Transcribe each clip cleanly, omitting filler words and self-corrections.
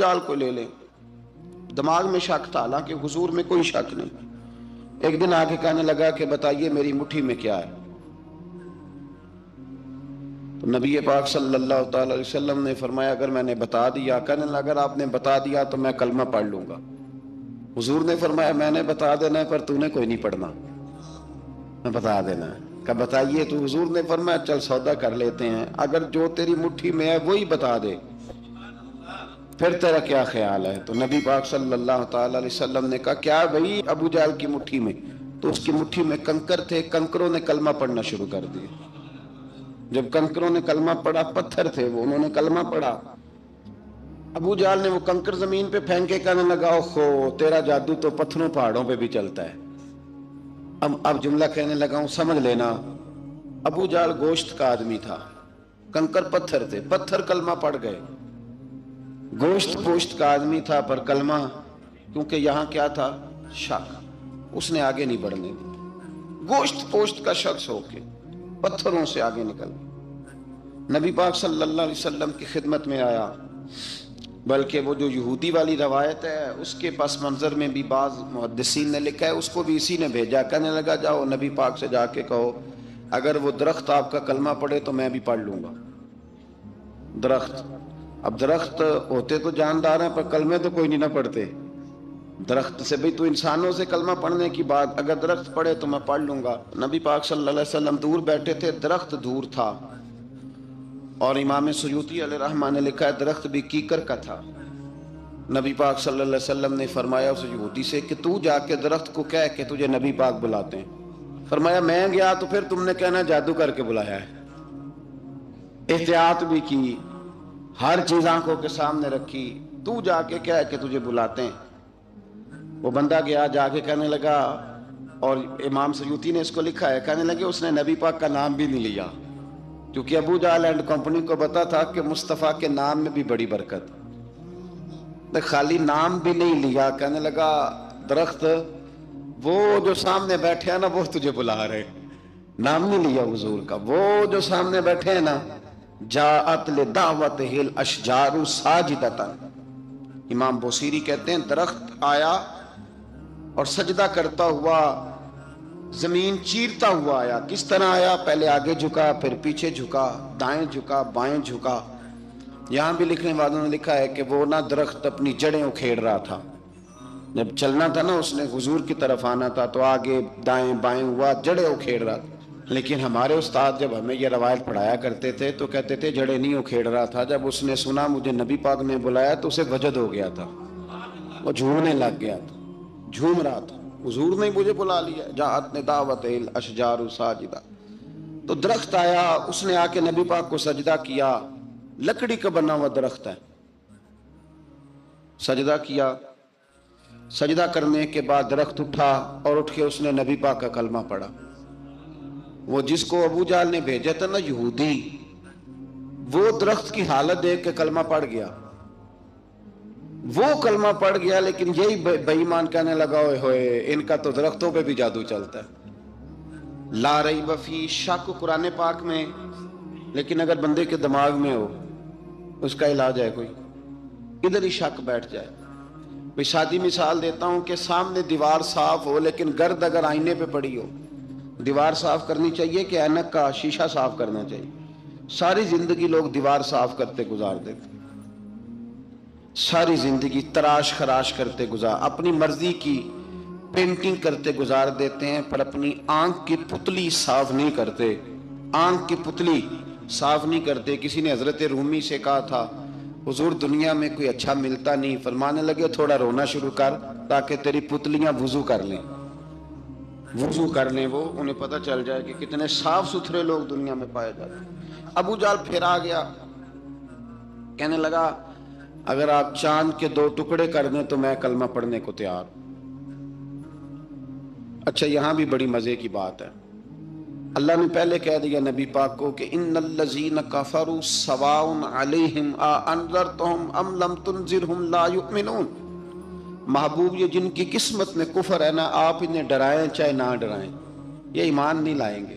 جال کو لے لیں. دماغ میں شک تھا، حالانکہ حضور میں کوئی شک نہیں. ایک دن آگے کہنے لگا کہ بتائیے میری مٹھی میں کیا ہے. تو نبی پاک صلی اللہ تعالی علیہ وسلم نے فرمایا اگر میں نے بتا دیا، کہنے لگا اگر آپ نے بتا دیا تو میں کلمہ پڑھ لوں گا. حضور نے فرمایا میں نے بتا دینا ہے پر تو نے کوئی نہیں پڑھنا، میں بتا دینا ہے. کہ بتائیے. تو حضور نے فرمایا چل سودا کر لیتے ہیں، اگر جو تیری مٹھی میں ہے وہی بتا دے پھر تیرا کیا خیال ہے. تو نبی پاک صلی اللہ تعالی علیہ وسلم نے کہا کیا بھائی ابو جہل کی مٹھی میں؟ تو اس کی مٹھی میں کنکر تھے، کنکروں نے کلمہ پڑھنا شروع کر دیا. جب کنکروں نے کلمہ پڑھا، پتھر تھے وہ، انہوں نے کلمہ پڑھا. ابو جہل نے وہ کنکر زمین پہ پھینکے، کہنے لگا اوہو تیرا جادو تو پتھروں پہاڑوں پہ بھی چلتا ہے. اب جملہ کہنے لگا ہوں سمجھ لینا. ابو جہل گوشت کا آدمی تھا، کنکر پتھر تھے، پتھر کلمہ پڑھ گئے. گوشت پوشت کا آدمی تھا پر کلمہ، کیونکہ یہاں کیا تھا؟ شک. اس نے آگے نہیں بڑھنے دی. گوشت پوشت کا شخص ہو کے پتھروں سے آگے نکل نبی پاک صلی اللہ علیہ وسلم کی خدمت میں آیا. بلکہ وہ جو یہودی والی روایت ہے اس کے پس منظر میں بھی بعض محدثین نے لکھا ہے، اس کو بھی اسی نے بھیجا. کہنے لگا جاؤ نبی پاک سے جا کے کہو اگر وہ درخت آپ کا کلمہ پڑھے تو میں بھی پڑھ لوں گا. درخت، اب درخت ہوتے تو جاندار ہیں پر کلمے تو کوئی نہیں نہ پڑھتے. درخت سے بھی تو انسانوں سے کلمہ پڑھنے کی بات، اگر درخت پڑھے تو میں پڑھ لوں گا. نبی پاک صلی اللہ علیہ وسلم دور بیٹھے تھے، درخت دور تھا. اور امام سیوطی علیہ رحمہ نے لکھا ہے درخت بھی کیکر کا تھا. نبی پاک صلی اللہ علیہ وسلم نے فرمایا اس یہودی سے کہ تو جا کے درخت کو کہہ کہ تجھے نبی پاک بلاتے ہیں. فرمایا میں گیا تو پھر تم نے کہنا جادو کر کے بلایا ہے. احتیاط بھی کی، ہر چیز آنکھوں کے سامنے رکھی. تو جا کے کہہ کہ تجھے بلاتے ہیں. وہ بندہ گیا، جا کے کہنے لگا، اور امام سیوطی نے اس کو لکھا ہے، کہنے لگے اس نے نبی پاک کا نام بھی نہیں لیا، کیونکہ ابو جہل اینڈ کمپنی کو پتا تھا کہ مصطفیٰ کے نام میں بھی بڑی برکت. خالی نام بھی نہیں لیا. کہنے لگا درخت وہ جو سامنے بیٹھے ہیں نا وہ تجھے بلا رہے. نام نہیں لیا حضور کا. وہ جو سامنے بیٹھے ہیں نا، جاءت لدعوتہ الاشجار ساجدۃ. امام بوصیری کہتے ہیں درخت آیا اور سجدہ کرتا ہوا، زمین چیرتا ہوا آیا. کس طرح آیا؟ پہلے آگے جھکا، پھر پیچھے جھکا، دائیں جھکا، بائیں جھکا. یہاں بھی لکھنے والوں نے لکھا ہے کہ وہ نہ درخت اپنی جڑیں اکھیڑ رہا تھا. جب چلنا تھا نا اس نے حضور کی طرف آنا تھا تو آگے دائیں بائیں ہوا، جڑیں اکھیڑ رہا تھا. لیکن ہمارے استاد جب ہمیں یہ روایت پڑھایا کرتے تھے تو کہتے تھے جڑیں نہیں اکھیڑ رہا تھا. جب اس نے سنا مجھے نبی پاک نے بلایا تو اسے وجد ہو گیا تھا، وہ جھومنے لگ گیا تھا، جھوم رہا تھا. حضور نے مجھے بلا لیا. جاءت لدعوتہ الاشجار ساجدہ. تو درخت آیا، اس نے آ کے نبی پاک کو سجدہ کیا. لکڑی کا بنا ہوا درخت ہے. سجدہ کیا. سجدہ کرنے کے بعد درخت اٹھا اور اٹھ کے اس نے نبی پاک کا کلمہ پڑھا. وہ جس کو ابو جہل نے بھیجا تھا نا یہودی، وہ درخت کی حالت دیکھ کے کلمہ پڑھ گیا. وہ کلمہ پڑھ گیا، لیکن یہی بے ایمان کہنے لگا ہوئے ہوئے ان کا تو درختوں پہ بھی جادو چلتا ہے. لا ریب فی، شک قرآن پاک میں، لیکن اگر بندے کے دماغ میں ہو اس کا علاج ہے کوئی؟ ادھر ہی شک بیٹھ جائے. کوئی سادی مثال دیتا ہوں کہ سامنے دیوار صاف ہو لیکن گرد اگر آئینے پہ پڑی ہو. دیوار صاف کرنی چاہیے کہ اینک کا شیشہ صاف کرنا چاہیے؟ ساری زندگی لوگ دیوار صاف کرتے گزار دیتے، ساری زندگی تراش خراش کرتے گزار، اپنی مرضی کی پینٹنگ کرتے گزار دیتے ہیں، پر اپنی آنکھ کی پتلی صاف نہیں کرتے. آنکھ کی پتلی صاف نہیں کرتے. کسی نے حضرت رومی سے کہا تھا حضور دنیا میں کوئی اچھا ملتا نہیں. فرمانے لگے تھوڑا رونا شروع کر تاکہ تیری پتلیاں وضو کر لیں. وضو کر لیں، وہ انہیں پتہ چل جائے کہ کتنے صاف ستھرے لوگ دنیا میں پائے جاتے ہیں. ابو جہل پھر آ گیا، کہنے لگا اگر آپ چاند کے 2 ٹکڑے کر دیں تو میں کلمہ پڑھنے کو تیار. اچھا یہاں بھی بڑی مزے کی بات ہے. اللہ نے پہلے کہہ دیا نبی پاک کو کہ ان الذین کفروا سواء علیہم اانذرتہم ام لم تنذرہم لا یؤمنون. محبوب یہ جن کی قسمت میں کفر ہے نا، آپ انہیں ڈرائیں چاہے نہ ڈرائیں، یہ ایمان نہیں لائیں گے.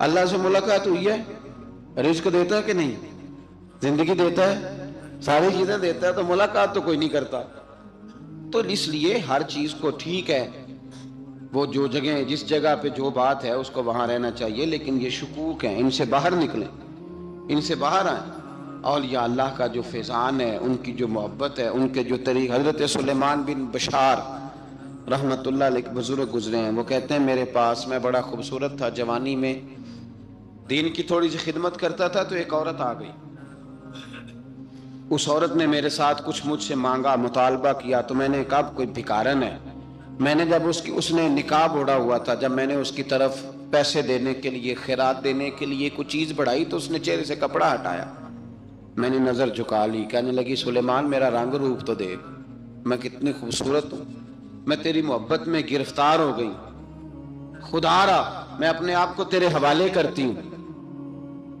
اللہ سے ملاقات ہوئی ہے، رزق دیتا ہے کہ نہیں، زندگی دیتا ہے، ساری چیزیں دیتا ہے، تو ملاقات تو کوئی نہیں کرتا۔ تو اس لیے ہر چیز کو ٹھیک ہے، وہ جو جگہ جس جگہ پہ جو بات ہے اس کو وہاں رہنا چاہیے، لیکن یہ شکوک ہیں، ان سے باہر نکلیں، ان سے باہر آئیں۔ اولیاء اللہ کا جو فیضان ہے، ان کی جو محبت ہے، ان کے جو طریق، حضرت سلیمان بن بشار رحمت اللہ علیہ بزرگ گزرے ہیں، وہ کہتے ہیں میرے پاس، میں بڑا خوبصورت تھا جوانی میں، دین کی تھوڑی سی خدمت کرتا تھا، تو ایک عورت آ گئی، اس عورت نے میرے ساتھ کچھ مجھ سے مانگا، مطالبہ کیا، تو میں نے کہا کوئی بھکارن ہے، میں نے جب اس نے نقاب اوڑھا ہوا تھا، جب میں نے اس کی طرف پیسے دینے کے لیے، خیرات دینے کے لیے کوئی چیز بڑھائی، تو اس نے چہرے سے کپڑا ہٹایا، میں نے نظر جھکا لی، کہنے لگی سلیمان میرا رنگ روپ تو دیکھ، میں کتنی خوبصورت ہوں، میں تیری محبت میں گرفتار ہو گئی، خدا را میں اپنے آپ کو تیرے حوالے کرتی ہوں۔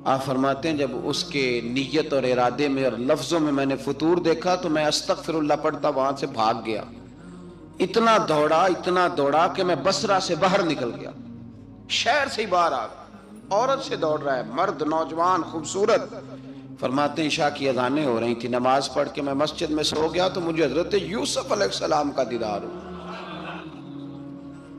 آپ فرماتے ہیں جب اس کے نیت اور ارادے میں اور لفظوں میں نے فطور دیکھا، تو میں استغفر اللہ پڑھتا وہاں سے بھاگ گیا، اتنا دوڑا کہ میں بصرہ سے باہر نکل گیا، شہر سے ہی باہر آ گیا، عورت سے دوڑ رہا ہے، مرد نوجوان خوبصورت۔ فرماتے ہیں عشاء کی اذانیں ہو رہی تھی، نماز پڑھ کے میں مسجد میں سو گیا، تو مجھے حضرت یوسف علیہ السلام کا دیدار ہوا۔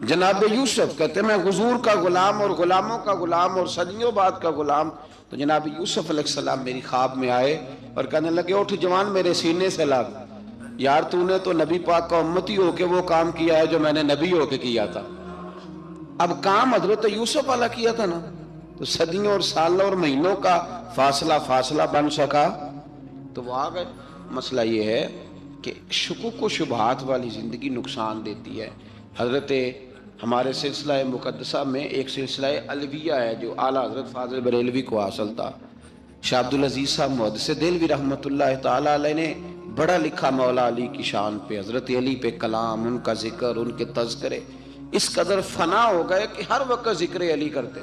جناب یوسف کہتے ہیں میں حضور کا غلام اور غلاموں کا غلام اور صدیوں بعد کا غلام، تو جناب یوسف علیہ السلام میری خواب میں آئے اور کہنے لگے اٹھ جوان میرے سینے سے لگ، یار تو نے تو نبی پاک کا امتی ہو کے وہ کام کیا ہے جو میں نے نبی ہو کے کیا تھا، اب کام حضرت یوسف والا کیا تھا نا، تو صدیوں اور سالوں اور مہینوں کا فاصلہ بن سکا، تو وہ آ گئے۔ مسئلہ یہ ہے کہ شکوک و شبہات والی زندگی نقصان دیتی ہے۔ حضرت ہمارے سلسلہ مقدسہ میں ایک سلسلہ علویہ ہے جو اعلیٰ حضرت فاضل بریلوی کو حاصل تھا، شاہ عبدالعزیز صاحب محدث دہلوی رحمۃ اللہ تعالیٰ علیہ نے بڑا لکھا مولا علی کی شان پہ، حضرت علی پہ کلام، ان کا ذکر، ان کے تذکرے اس قدر فنا ہو گئے کہ ہر وقت ذکر علی کرتے۔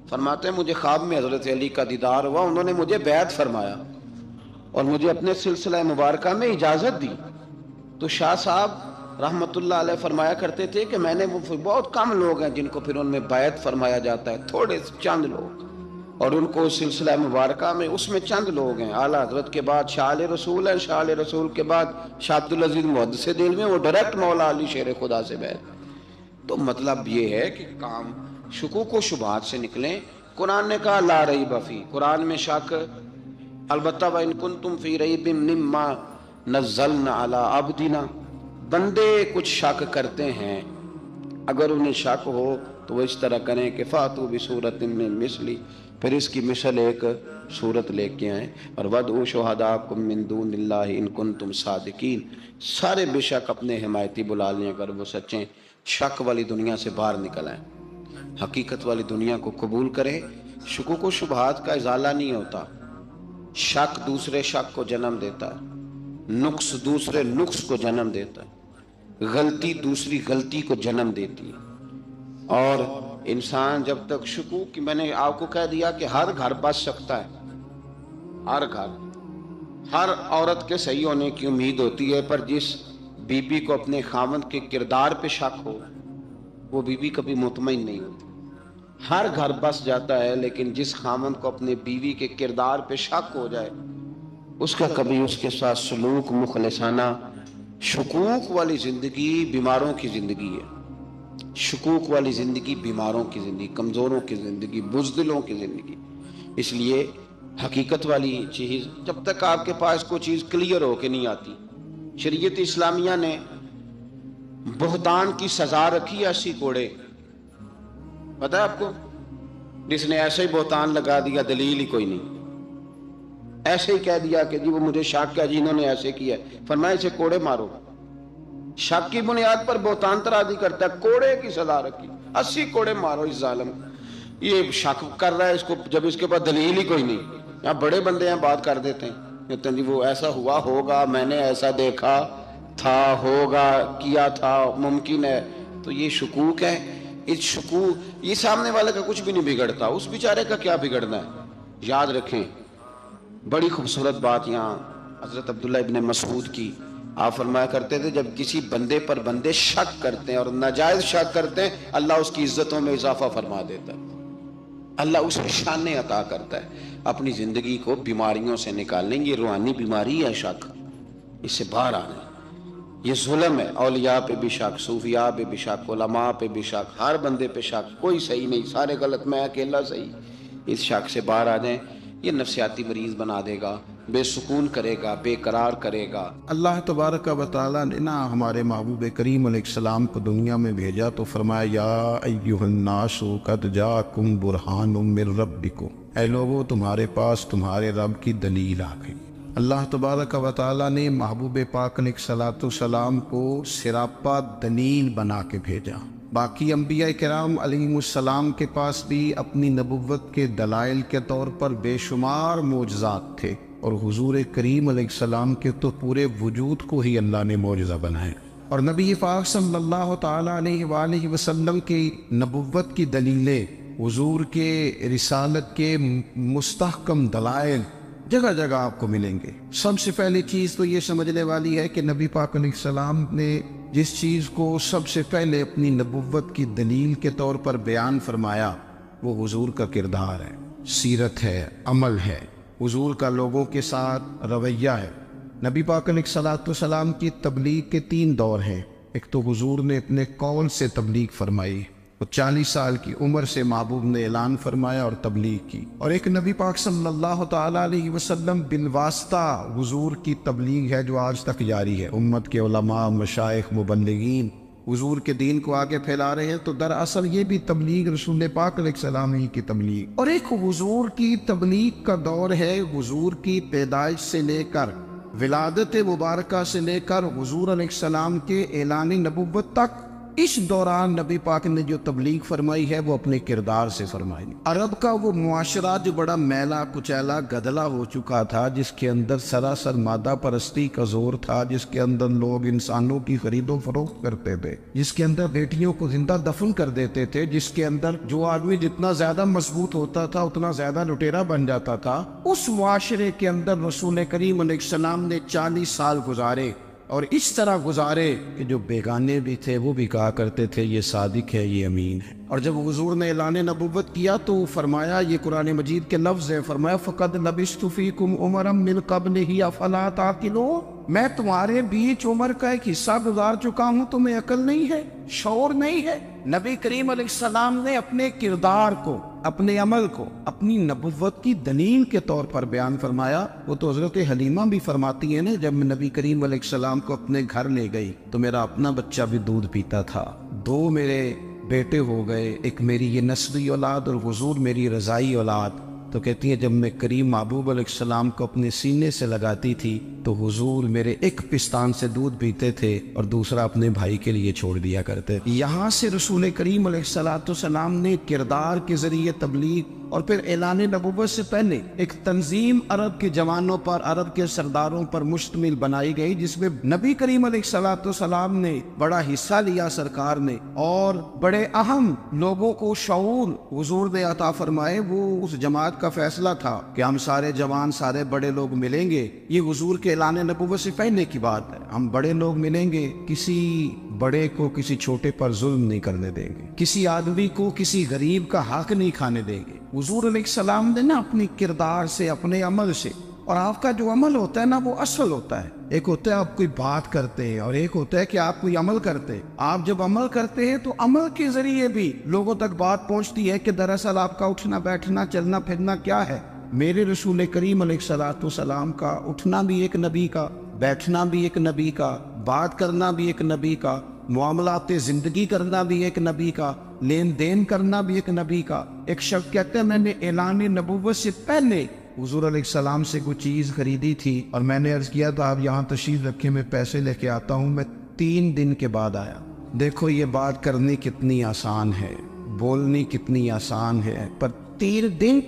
فرماتے ہیں مجھے خواب میں حضرت علی کا دیدار ہوا، انہوں نے مجھے بیعت فرمایا اور مجھے اپنے سلسلہ مبارکہ میں اجازت دی۔ تو شاہ صاحب رحمت اللہ علیہ فرمایا کرتے تھے کہ میں نے وہ بہت کم لوگ ہیں جن کو پھر ان میں بیعت فرمایا جاتا ہے، تھوڑے چند لوگ، اور ان کو سلسلہ مبارکہ میں اس میں چند لوگ ہیں، اعلیٰ حضرت کے بعد شاہ علیہ رسول ہیں، شاہ علیہ رسول کے بعد شاہ عبدالعزیز محدث دہلوی ہیں، وہ ڈائریکٹ مولا علی شیر خدا سے بیعت۔ تو مطلب یہ ہے کہ کام شکوک و شبہات سے نکلیں۔ قرآن نے کہا لا ریب فی، قرآن میں شک البتہ وَإِن كُنتُمْ فِي رَيْبٍ مِّمَّا نَزَّلْنَا عَلَىٰ عَبْدِنَا، بندے کچھ شک کرتے ہیں، اگر انہیں شک ہو تو وہ اس طرح کریں کہ فَأْتُوا بِسُورَةٍ مِّن مِّثْلِهِ، پھر اس کی مثل ایک صورت لے کے آئیں، اور وَادْعُوا شُهَدَاءَكُم مِّن دُونِ اللَّهِ إِن كُنتُمْ صَادِقِينَ، سارے بے شک اپنے حمایتی بلا لیں اگر وہ سچیں۔ شک والی دنیا سے باہر نکل آئیں، حقیقت والی دنیا کو قبول کریں۔ شکوک و شبہات کا ازالہ نہیں ہوتا، شک دوسرے شک کو جنم دیتا ہے، نقص دوسرے نقص کو جنم دیتا ہے، غلطی دوسری غلطی کو جنم دیتی ہے، اور انسان جب تک شکوک کی، میں نے آپ کو کہہ دیا کہ ہر گھر بس سکتا ہے، ہر گھر، ہر عورت کے صحیح ہونے کی امید ہوتی ہے، پر جس بی بی کو اپنے خاوند کے کردار پہ شک ہو وہ بی بی کبھی مطمئن نہیں ہوتی۔ ہر گھر بس جاتا ہے، لیکن جس خاوند کو اپنے بیوی کے کردار پہ شک ہو جائے اس کا کبھی اس کے ساتھ سلوک مخلصانہ۔ شکوک والی زندگی بیماروں کی زندگی ہے، شکوک والی زندگی بیماروں کی زندگی، کمزوروں کی زندگی، بزدلوں کی زندگی۔ اس لیے حقیقت والی چیز جب تک آپ کے پاس کوئی چیز کلیئر ہو کے نہیں آتی، شریعت اسلامیہ نے بہتان کی سزا رکھی ہے 80 کوڑے، پتہ ہے آپ کو؟ جس نے ایسے ہی بہتان لگا دیا، دلیل ہی کوئی نہیں، ایسے ہی کہہ دیا کہ جی وہ مجھے شک ہے جی انہوں نے ایسے کیا ہے، فرمایا اسے کوڑے مارو، شک کی بنیاد پر بہتان ترازی کرتا ہے، کوڑے کی سزا رکھی، 80 کوڑے مارو اس ظالم، یہ شک کر رہا ہے اس کو جب اس کے پاس دلیل ہی کوئی نہیں۔ یہاں بڑے بندے ہیں بات کر دیتے ہیں، کہتے ہیں جی وہ ایسا ہوا ہوگا، میں نے ایسا دیکھا تھا، ہوگا، کیا تھا، ممکن ہے، تو یہ شکوک ہے۔ اس شکوک یہ سامنے والے کا کچھ بھی نہیں بگڑتا، اس بیچارے کا کیا بگڑنا ہے۔ یاد رکھیں بڑی خوبصورت بات یہاں حضرت عبداللہ ابن مسعود کی، آپ فرمایا کرتے تھے جب کسی بندے پر بندے شک کرتے ہیں اور ناجائز شک کرتے ہیں، اللہ اس کی عزتوں میں اضافہ فرما دیتا ہے۔ اللہ اسے شان عطا کرتا ہے اپنی زندگی کو بیماریوں سے نکالنے. یہ روحانی بیماری ہے شک، اس سے باہر آنا. یہ ظلم ہے، اولیاء پہ بھی شک، صوفیاء پہ بھی شک، علماء پہ بھی شک، ہر بندے پہ شک، کوئی صحیح نہیں، سارے غلط، میں اکیلا صحیح. اس شک سے باہر آ جائیں. یہ نفسیاتی مریض بنا دے گا، بے سکون کرے گا، بے قرار کرے گا. اللہ تبارک و تعالیٰ نے نا ہمارے محبوب کریم علیہ السلام کو دنیا میں بھیجا تو فرمایا یا ایھا الناس قد جاءکم برہان من ربکم، اے لوگو تمہارے پاس تمہارے رب کی دلیل آ گئی. اللہ تبارک و تعالیٰ نے محبوب پاک علیہ السلام کو سراپا دلیل بنا کے بھیجا. باقی انبیاء کرام علیہم السلام کے پاس بھی اپنی نبوت کے دلائل کے طور پر بے شمار معجزات تھے، اور حضور کریم علیہ السلام کے تو پورے وجود کو ہی اللہ نے معجزہ بنایا. اور نبی پاک صلی اللہ تعالیٰ علیہ وآلہ وسلم کی نبوت کی دلیلیں، حضور کے رسالت کے مستحکم دلائل جگہ جگہ آپ کو ملیں گے. سب سے پہلی چیز تو یہ سمجھنے والی ہے کہ نبی پاک علیہ السلام نے جس چیز کو سب سے پہلے اپنی نبوت کی دلیل کے طور پر بیان فرمایا وہ حضور کا کردار ہے، سیرت ہے، عمل ہے، حضور کا لوگوں کے ساتھ رویہ ہے. نبی پاک علیہ السلام کی تبلیغ کے 3 دور ہیں. ایک تو حضور نے اپنے قول سے تبلیغ فرمائی، وہ 40 سال کی عمر سے محبوب نے اعلان فرمایا اور تبلیغ کی. اور ایک نبی پاک صلی اللہ تعالیٰ علیہ وسلم بالواسطہ حضور کی تبلیغ ہے جو آج تک جاری ہے. امت کے علماء، مشائخ، مبلغین حضور کے دین کو آگے پھیلا رہے ہیں، تو دراصل یہ بھی تبلیغ رسول پاک علیہ السلام ہی کی تبلیغ. اور ایک حضور کی تبلیغ کا دور ہے حضور کی پیدائش سے لے کر ولادت مبارکہ سے لے کر حضور علیہ السلام کے اعلان نبوت تک. اس دوران نبی پاک نے جو تبلیغ فرمائی ہے وہ اپنے کردار سے فرمائی. عرب کا وہ معاشرہ جو بڑا میلا کچیلا گدلا ہو چکا تھا، جس کے اندر سراسر مادہ پرستی کا زور تھا، جس کے اندر لوگ انسانوں کی خرید و فروخت کرتے تھے، جس کے اندر بیٹیوں کو زندہ دفن کر دیتے تھے، جس کے اندر جو آدمی جتنا زیادہ مضبوط ہوتا تھا اتنا زیادہ لٹیرا بن جاتا تھا، اس معاشرے کے اندر رسول کریم علیہ السلام نے 40 سال گزارے. اور اس طرح گزارے کہ جو بیگانے بھی تھے وہ بھی کہا کرتے تھے یہ صادق ہے، یہ امین ہے. اور جب حضور نے اعلان نبوت کیا تو فرمایا، یہ قرآن مجید کے لفظ ہیں، فرمایا فَقَدْ لَبِثْتُ فِيكُمْ عُمَرًا مِّن قَبْلِهِ أَفَلَا تَعْقِلُونَ، میں تمہارے بیچ عمر کا ایک حصہ گزار چکا ہوں، تمہیں عقل نہیں ہے، شعور نہیں ہے. نبی کریم علیہ السلام نے اپنے کردار کو، اپنے عمل کو اپنی نبوت کی دلیل کے طور پر بیان فرمایا. وہ تو حضرت حلیمہ بھی فرماتی ہیں نا، جب میں نبی کریم علیہ السلام کو اپنے گھر لے گئی تو میرا اپنا بچہ بھی دودھ پیتا تھا، 2 میرے بیٹے ہو گئے، ایک میری یہ نسبی اولاد اور حضور میری رضائی اولاد. تو کہتی ہیں جب میں کریم محبوب علیہ السلام کو اپنے سینے سے لگاتی تھی تو حضور میرے ایک پستان سے دودھ پیتے تھے اور دوسرا اپنے بھائی کے لیے چھوڑ دیا کرتے. یہاں سے رسول کریم علیہ السلام نے کردار کے ذریعے تبلیغ اور پھر اعلان نبوت سے پہلے ایک تنظیم عرب کے جوانوں پر، عرب کے سرداروں پر مشتمل بنائی گئی، جس میں نبی کریم علیہ السلام نے بڑا حصہ لیا سرکار نے، اور بڑے اہم لوگوں کو شعور حضور نے عطا فرمائے. وہ اس جماعت کا فیصلہ تھا کہ ہم سارے جوان، سارے بڑے لوگ ملیں گے. یہ حضور کے اعلان نبوت سے پہلے کی بات ہے. ہم بڑے لوگ ملیں گے، کسی بڑے کو کسی چھوٹے پر ظلم نہیں کرنے دیں گے، کسی آدمی کو کسی غریب کا حق نہیں کھانے دیں گے. حضور علیہ السلام نے نا اپنی کردار سے، اپنے عمل سے، اور آپ کا جو عمل ہوتا ہے نا وہ اصل ہوتا ہے. ایک ہوتا ہے آپ کوئی بات کرتے ہیں اور ایک ہوتا ہے کہ آپ کوئی عمل کرتے ہیں. آپ جب عمل کرتے ہیں تو عمل کے ذریعے بھی لوگوں تک بات پہنچتی ہے کہ دراصل آپ کا اٹھنا بیٹھنا چلنا پھرنا کیا ہے. میرے رسول کریم علیہ السلام کا اٹھنا بھی ایک نبی کا، بیٹھنا بھی ایک نبی کا، بات کرنا بھی ایک نبی کا، معاملات زندگی کرنا بھی ایک نبی کا، لین دین کرنا بھی ایک نبی کا. ایک شخص کہتے ہیں میں نے اعلان نبوت سے پہلے حضور علیہ السلام سے کوئی چیز خریدی تھی اور میں نے عرض کیا تھا آپ یہاں تشریف رکھیں، میں پیسے لے کے آتا ہوں. میں 3 دن کے بعد آیا. دیکھو یہ بات کرنی کتنی آسان ہے، بولنی کتنی آسان ہے، پر 3 دن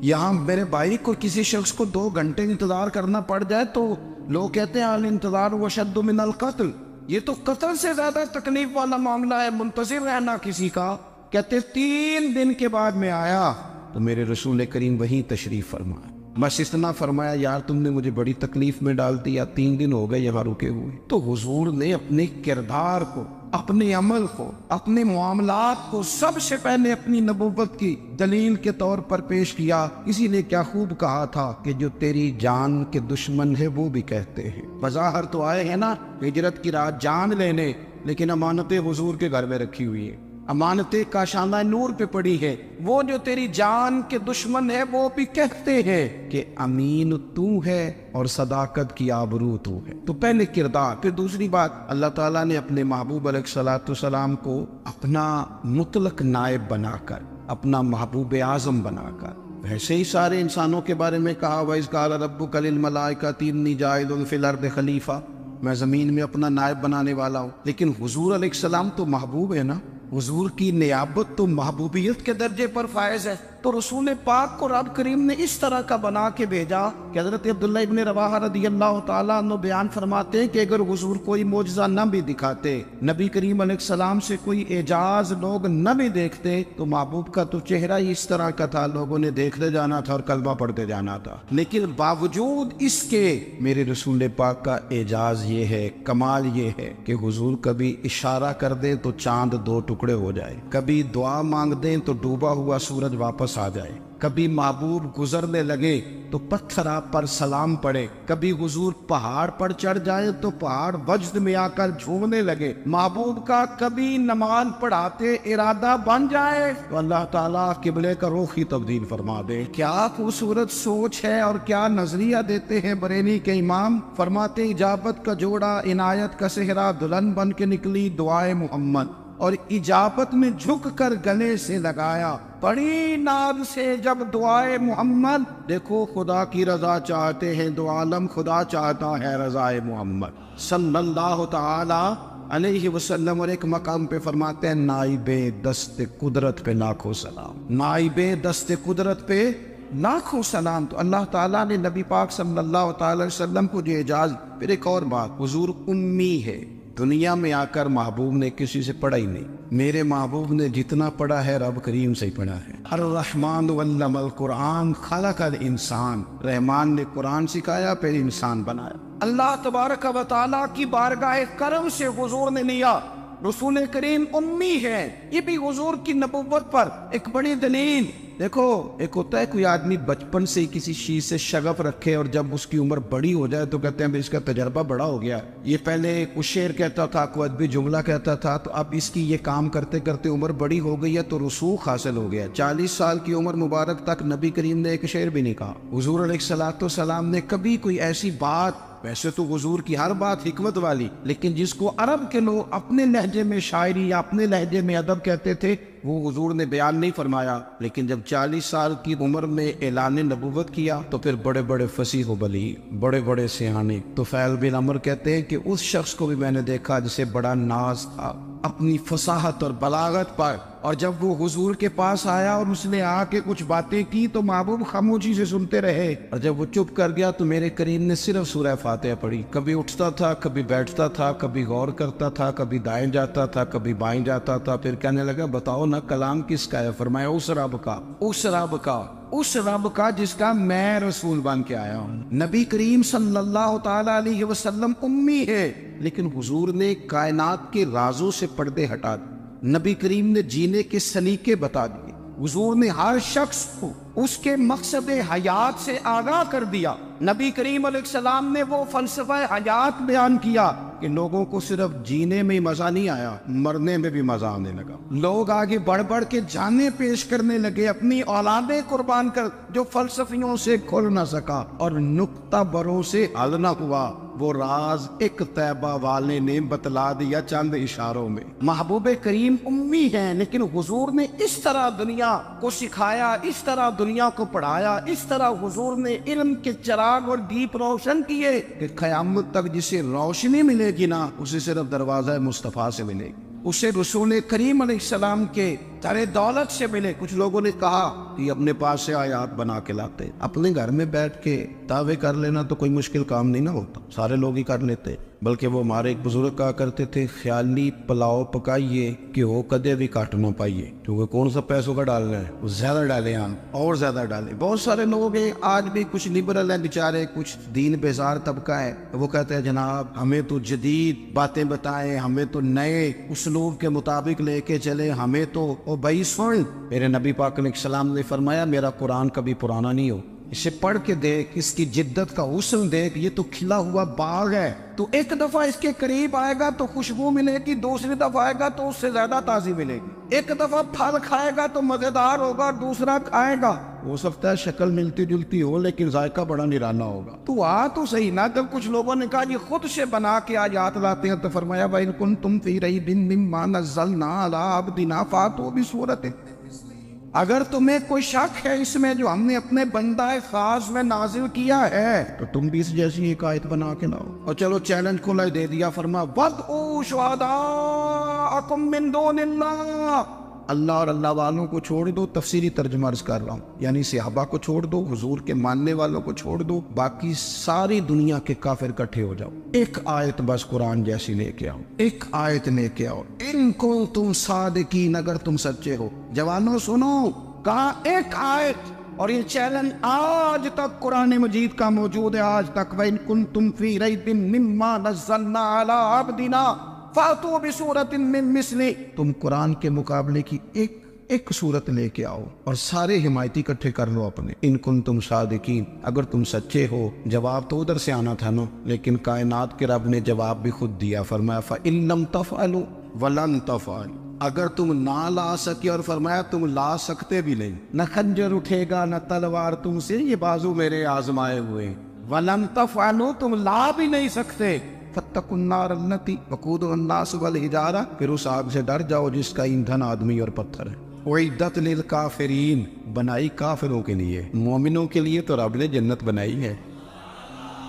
یہاں میرے بھائی کو کسی شخص کو 2 گھنٹے انتظار کرنا پڑ جائے تو لوگ کہتے ہیں الانتظار وشد من القتل، یہ تو قتل سے زیادہ تکلیف والا معاملہ ہے منتظر رہنا کسی کا. کہتے 3 دن کے بعد میں آیا تو میرے رسول کریم وہیں تشریف فرمایا. بس اتنا فرمایا یار تم نے مجھے بڑی تکلیف میں ڈال دیا، 3 دن ہو گئے یہاں رکے ہوئے. تو حضور نے اپنے کردار کو، اپنے عمل کو، اپنے معاملات کو سب سے پہلے اپنی نبوت کی دلیل کے طور پر پیش کیا۔ اسی نے کیا خوب کہا تھا کہ جو تیری جان کے دشمن ہے وہ بھی کہتے ہیں، بظاہر تو آئے ہیں نا ہجرت کی رات جان لینے، لیکن امانتیں حضور کے گھر میں رکھی ہوئی ہیں، امانتیں کاشانہ نور پہ پڑی ہے۔ وہ جو تیری جان کے دشمن ہے وہ بھی کہتے ہیں کہ امین تو ہے اور صداقت کی آبرو تو ہے۔ تو پہلے کردار، پھر دوسری بات، اللہ تعالیٰ نے اپنے محبوب علیہ الصلوۃ والسلام کو اپنا مطلق نائب بنا کر، اپنا محبوب اعظم بنا کر، ویسے ہی سارے انسانوں کے بارے میں کہا وَإِذْ قَالَ رَبُّكَ لِلْمَلَائِكَةِ إِنِّي جَاعِلٌ فِي الْأَرْضِ خَلِيفَةً، میں زمین میں اپنا نائب بنانے والا ہوں۔ لیکن حضور علیہ السلام تو محبوب ہے نا، حضور کی نیابت تو محبوبیت کے درجے پر فائز ہے۔ تو رسول پاک کو رب کریم نے اس طرح کا بنا کے بھیجا کہ حضرت عبداللہ ابن رواحہ رضی اللہ تعالیٰ عنہ بیان فرماتے ہیں کہ اگر حضور کوئی معجزہ نہ بھی دکھاتے، نبی کریم علیہ السلام سے کوئی اعجاز لوگ نہ بھی دیکھتے، تو محبوب کا تو چہرہ ہی اس طرح کا تھا، لوگوں نے دیکھتے جانا تھا اور کلمہ پڑھتے جانا تھا۔ لیکن باوجود اس کے میرے رسول پاک کا اعجاز یہ ہے، کمال یہ ہے کہ حضور کبھی اشارہ کر دیں تو چاند دو ٹکڑے ہو جائے، کبھی دعا مانگ دیں تو ڈوبا ہوا سورج واپس آ جائے، کبھی محبوب گزرنے لگے تو پتھر آپ پر سلام پڑے، کبھی حضور پہاڑ پر چڑھ جائے تو پہاڑ وجد میں آ کر جھومنے لگے، محبوب کا کبھی نماز پڑھاتے ارادہ بن جائے تو اللہ تعالیٰ قبلے کا رخ ہی تبدیل فرما دے۔ کیا خوبصورت سوچ ہے اور کیا نظریہ دیتے ہیں بریلی کے امام، فرماتے اجابت کا جوڑا عنایت کا صحرا دلہن بن کے نکلی دعائے محمد، اور اجابت میں جھک کر گلے سے لگایا بڑی ناز سے جب دعائے محمد، دیکھو خدا کی رضا چاہتے ہیں دو عالم، خدا چاہتا ہے رضائے محمد صلی اللہ تعالی علیہ وسلم۔ اور ایک مقام پہ فرماتے ہیں نائب دست قدرت پہ لاکھوں سلام، نائب دست قدرت پہ لاکھوں سلام۔ تو اللہ تعالیٰ نے نبی پاک صلی اللہ تعالی وسلم کو جو اعجاز۔ پھر ایک اور بات، حضور امی ہے، دنیا میں آ کر محبوب نے کسی سے پڑھا ہی نہیں، میرے محبوب نے جتنا پڑھا ہے رب کریم سے ہی پڑھا ہے۔ الرحمن علم القرآن خلق الانسان، رحمان نے قرآن سکھایا پھر انسان بنایا۔ اللہ تبارک و تعالیٰ کی بارگاہ کرم سے حضور نے لیا، رسول کریم امی ہے، یہ بھی حضور کی نبوت پر ایک بڑی دلیل۔ دیکھو ایک ہوتا ہے کوئی آدمی بچپن سے ہی کسی چیز سے شغف رکھے اور جب اس کی عمر بڑی ہو جائے تو کہتے ہیں اس کا تجربہ بڑا ہو گیا، یہ پہلے کچھ شعر کہتا تھا، کوئی ادبی جملہ کہتا تھا، تو اب اس کی یہ کام کرتے کرتے عمر بڑی ہو گئی ہے تو رسوخ حاصل ہو گیا۔ 40 سال کی عمر مبارک تک نبی کریم نے ایک شعر بھی نہیں کہا۔ حضور علیہ الصلوۃ والسلام نے کبھی کوئی ایسی بات، ویسے تو حضور کی ہر بات حکمت والی، لیکن جس کو عرب کے لوگ اپنے لہجے میں شاعری یا اپنے لہجے میں ادب کہتے تھے، وہ حضور نے بیان نہیں فرمایا۔ لیکن جب 40 سال کی عمر میں اعلان نبوت کیا تو پھر بڑے بڑے فصیح و بلیغ، بڑے بڑے سیانے طفیل بن عمر کہتے ہیں کہ اس شخص کو بھی میں نے دیکھا جسے بڑا ناز تھا اپنی فصاحت اور بلاغت پر، اور جب وہ حضور کے پاس آیا اور اس نے آ کے کچھ باتیں کی تو محبوب خاموشی سے سنتے رہے، اور جب وہ چپ کر گیا تو میرے کریم نے صرف سورہ فاتحہ پڑھی۔ کبھی اٹھتا تھا، کبھی بیٹھتا تھا، کبھی غور کرتا تھا، کبھی دائیں جاتا تھا، کبھی بائیں جاتا تھا، پھر کہنے لگا بتاؤ نا کلام کس کا ہے؟ فرمایا اس رب کا، اس رب کا، اس رب کا جس کا میں رسول بن کے آیا ہوں۔ نبی کریم صلی اللہ تعالی علیہ وسلم امی ہے، لیکن حضور نے کائنات کے رازوں سے پردے ہٹا دیے، نبی کریم نے جینے کے سلیقے بتا دیے، حضور نے ہر شخص کو اس کے مقصد حیات سے آگاہ کر دیا۔ نبی کریم علیہ السلام نے وہ فلسفہ حیات بیان کیا کہ لوگوں کو صرف جینے میں مزہ نہیں آیا، مرنے میں بھی مزہ آنے لگا۔ لوگ آگے بڑھ بڑھ کے جانیں پیش کرنے لگے، اپنی اولادیں قربان کر، جو فلسفیوں سے کھل نہ سکا اور نکتہ بروں سے حل نہ ہوا، وہ راز ایک طیبہ والے نے بتلا دیا چند اشاروں میں۔ محبوب کریم امی ہیں، لیکن حضور نے اس طرح دنیا کو سکھایا، اس طرح دنیا کو پڑھایا، اس طرح حضور نے علم کے چراغ اور دیپ روشن کیے کہ قیامت تک جسے روشنی ملے گی نا، اسے صرف دروازہ مصطفیٰ سے ملے گی، اسے رسول کریم علیہ السلام کے سارے دولت سے ملے. کچھ لوگوں نے کہا کہ اپنے پاس سے آیات بنا کے لاتے. اپنے گھر میں بیٹھ کے دعوے کر لینا تو کوئی مشکل کام نہیں نہ ہوتا, سارے لوگ ہی کر لیتے. بلکہ وہ ہمارے ایک بزرگ کہا کرتے تھے, خیالی پلاؤ پکائیے کہ وہ کدے بھی کاٹ نہ پائیے. کیونکہ کون سا پیسوں کا ڈالنا ہے, وہ زیادہ ڈالیں آپ اور زیادہ ڈالیں. بہت سارے لوگ ہیں آج بھی, کچھ لبرل ہیں بیچارے, کچھ دین بیزار طبقہ ہے, وہ کہتے ہیں جناب ہمیں تو جدید باتیں بتائیں, ہمیں تو نئے اسلوب کے مطابق لے کے چلے, ہمیں تو او بھائی سن, میرے نبی پاک علیہ السلام نے فرمایا میرا قرآن کبھی پرانا نہیں ہو, اسے پڑھ کے دیکھ, اس کی جدت کا حسن دیکھ, یہ تو کھلا ہوا باغ ہے. تو ایک دفعہ اس کے قریب آئے گا تو خوشبو ملے گی, دوسری دفعہ آئے گا تو اس سے زیادہ تازی ملے گی. ایک دفعہ پھل کھائے گا تو مزیدار ہوگا, دوسرا کھائے گا ہو سکتا ہے شکل ملتی جلتی ہو لیکن ذائقہ بڑا نرالا ہوگا. تو تو صحیح نا. جب کچھ لوگوں نے کہا یہ خود سے بنا کے آیات لاتے ہیں تو فرمایا وَإِن كُنتُمْ فِي رَيْبٍ مِّمَّا نَزَّلْنَا عَلَىٰ عَبْدِنَا فَأْتُوا بِسُورَةٍ, اگر تمہیں کوئی شک ہے اس میں جو ہم نے اپنے بندہ خاص میں نازل کیا ہے تو تم بھی اس جیسی ایک آیت بنا کے لاؤ. اور چلو چیلنج کھلا دے دیا, فرما وَادْعُوا شُهَدَاءَكُم مِّن دُونِ اللَّهِ, اللہ اور اللہ والوں کو چھوڑ دو. تفسیری ترجمہ عرض کر رہا ہوں, یعنی صحابہ کو چھوڑ دو, حضور کے ماننے والوں کو چھوڑ دو, باقی ساری دنیا کے کافر اکٹھے ہو جاؤ, ایک آیت بس قرآن جیسی لے کے آؤ, ایک آیت لے کے آؤ. ان کنتم صادقین, اگر تم سچے ہو. جوانوں سنو, کہا ایک آیت, اور یہ چیلنج آج تک قرآن مجید کا موجود ہے, آج تک. وَإِن كُنتُمْ فِي رَيْبٍ مِّمَّا نَزَّلْنَا عَلَىٰ عَبْدِنَا فَأْتُوا بِسُورَةٍ مِّن مِّثْلِهِ, تم قرآن کے مقابلے کی ایک صورت لے کے آؤ اور سارے حمایتی اکٹھے کر لو اپنے. ان کنتم صادقین, اگر تم سچے ہو. جواب تو ادھر سے آنا تھا نا, لیکن کائنات کے رب نے جواب بھی خود دیا, فرمایا فَإِن لَمْ تَفْعَلُوا وَلَن تَفْعَلُوا, اگر تم نہ لا سکے, اور فرمایا تم لا سکتے بھی نہیں, نہ خنجر اٹھے گا نہ تلوار تم سے, یہ بازو میرے آزمائے ہوئے. وَلَن تَفْعَلُوا, تم لا بھی نہیں سکتے. فَاتَّقُوا النَّارَ الَّتِي وَقُودُهَا النَّاسُ وَالْحِجَارَةُ, پھر اس آگ سے ڈر جاؤ جس کا ایندھن آدمی اور پتھر ہے. اُعِدَّتْ لِلْكَافِرِينَ, بنائی کافروں کے لیے, مومنوں کے لیے تو رب نے جنت بنائی ہے.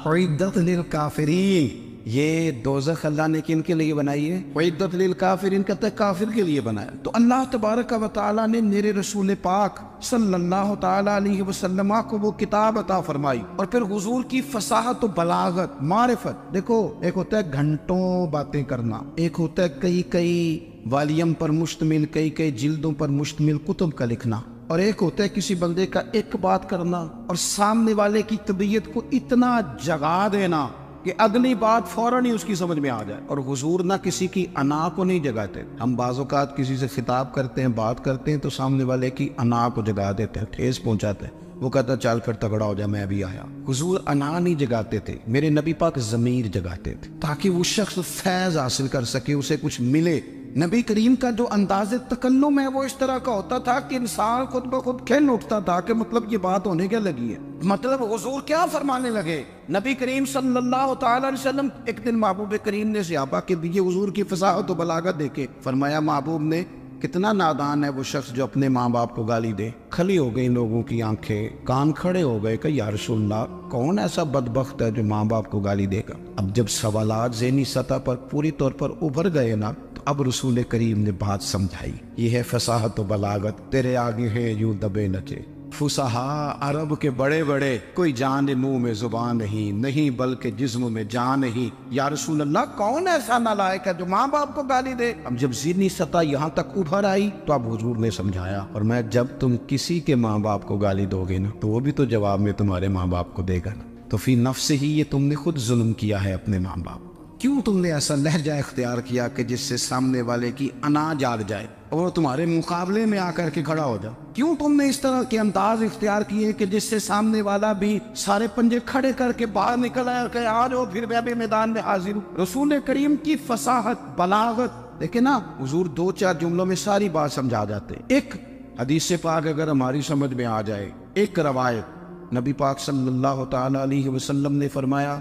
اُعِدَّتْ لِلْكَافِرِينَ, یہ دوزخ اللہ نے کن کے لیے بنائی ہے؟ اُعِدَّتْ لِلْكَافِرِينَ, کہتا ہے کافر کے لیے بنایا. تو اللہ تبارک و تعالیٰ نے میرے رسول پاک صلی اللہ تعالیٰ علیہ وسلم کو وہ کتاب عطا فرمائی, اور پھر حضور کی فصاحت و بلاغت, معرفت. دیکھو ایک ہوتا ہے گھنٹوں باتیں کرنا, ایک ہوتا ہے کئی والیم پر مشتمل, کئی جلدوں پر مشتمل کتب کا لکھنا, اور ایک ہوتا ہے کسی بندے کا ایک بات کرنا اور سامنے والے کی طبیعت کو اتنا جگا دینا کہ اگلی بات فوراً ہی اس کی سمجھ میں آ جائے. اور حضور نہ کسی کی انا کو نہیں جگاتے. ہم بعض اوقات کسی سے خطاب کرتے ہیں, بات کرتے ہیں تو سامنے والے کی انا کو جگا دیتے ہیں, ٹھیس پہنچاتے ہیں, وہ کہتا چل کر تگڑا ہو جا میں بھی آیا. حضور انا نہیں جگاتے تھے, میرے نبی پاک ضمیر جگاتے تھے تاکہ وہ شخص فیض حاصل کر سکے, اسے کچھ ملے. نبی کریم کا جو انداز تکلم ہے وہ اس طرح کا ہوتا تھا کہ انسان خود بخود کھل اٹھتا تھا کہ مطلب یہ بات ہونے کیا لگی ہے, مطلب حضور کیا فرمانے لگے. نبی کریم صلی اللہ تعالی علیہ وسلم, ایک دن محبوب کریم نے صحابہ کے دیے حضور کی فصاحت و بلاغت دیکھے, فرمایا محبوب نے کتنا نادان ہے وہ شخص جو اپنے ماں باپ کو گالی دے. کھلی ہو گئی لوگوں کی آنکھیں, کان کھڑے ہو گئے کہ یا رسول اللہ کون ایسا بدبخت ہے جو ماں باپ کو گالی دے گا. اب جب سوالات ذہنی سطح پر پوری طور پر ابھر گئے نا, تو اب رسول کریم نے بات سمجھائی. یہ ہے فصاحت و بلاغت, تیرے آگے ہے یوں دبے نچے. فصحا عرب کے بڑے بڑے, کوئی جان منہ میں زبان نہیں بلکہ جسم میں جان نہیں. یا رسول اللہ کون ایسا نالائق ہے جو ماں باپ کو گالی دے. اب جب ذہنی سطح یہاں تک ابھر آئی تو اب حضور نے سمجھایا, اور میں جب تم کسی کے ماں باپ کو گالی دو گے نا تو وہ بھی تو جواب میں تمہارے ماں باپ کو دے گا نا. تو فی نفس ہی یہ تم نے خود ظلم کیا ہے اپنے ماں باپ. کیوں تم نے ایسا لہجہ اختیار کیا کہ جس سے سامنے والے کی انا جاگ جائے اور وہ تمہارے مقابلے میں آ کر کے کھڑا ہو جائے؟ کیوں تم نے اس طرح کے انداز اختیار کیے کہ جس سے سامنے والا بھی سارے پنجے کھڑے کر کے باہر نکل آیا کہ آ جاؤ پھر میں بھی میدان میں حاضر ہوں. رسول کریم کی فصاحت بلاغت دیکھیں نا, حضور 2-4 جملوں میں ساری بات سمجھا جاتے. ایک حدیث پاک اگر ہماری سمجھ میں آ جائے, ایک روایت, نبی پاک صلی اللہ تعالی علیہ وسلم نے فرمایا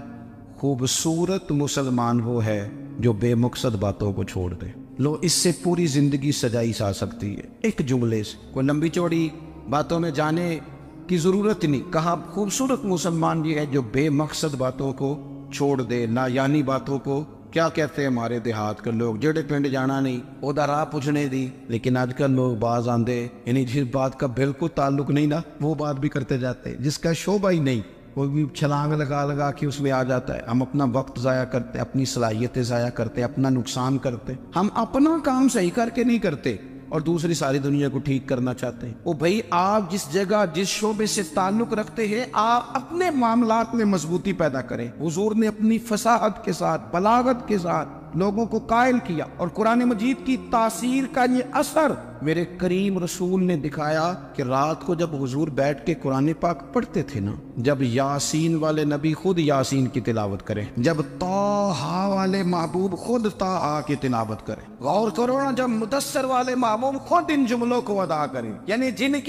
خوبصورت مسلمان وہ ہے جو بے مقصد باتوں کو چھوڑ دے. لو اس سے پوری زندگی سجائی جا سکتی ہے ایک جملے سے. کوئی لمبی چوڑی باتوں میں جانے کی ضرورت نہیں. کہا خوبصورت مسلمان یہ ہے جو بے مقصد باتوں کو چھوڑ دے, لا یعنی باتوں کو کیا کہتے ہیں ہمارے دیہات کے لوگ جڑے پنڈ جانا نہیں وہ راہ پوچھنے دی، لیکن آج کل لوگ باز آندے یعنی جس بات کا بالکل تعلق نہیں نا وہ بات بھی کرتے جاتے، جس کا شعبہ ہی نہیں وہ بھی چھلانگ لگا کے اس میں آ جاتا ہے۔ ہم اپنا وقت ضائع کرتے ہیں، اپنی صلاحیتیں ضائع کرتے ہیں، اپنا نقصان کرتے ہیں، ہم اپنا کام صحیح کر کے نہیں کرتے اور دوسری ساری دنیا کو ٹھیک کرنا چاہتے ہیں۔ وہ بھائی آپ جس جگہ جس شعبے سے تعلق رکھتے ہیں آپ اپنے معاملات میں مضبوطی پیدا کریں۔ حضور نے اپنی فصاحت کے ساتھ بلاغت کے ساتھ لوگوں کو قائل کیا، اور قرآن مجید کی تاثیر کا یہ اثر میرے کریم رسول نے دکھایا کہ رات کو جب حضور بیٹھ کے قرآن پاک پڑھتے تھے نا، جب یاسین والے نبی خود یاسین کی تلاوت کریں، جب طٰہٰ والے محبوب خود طٰہٰ کی تلاوت کریں، غور کرو نا جب مدثر والے محبوب خود ان جملوں کو ادا کریں، یعنی جن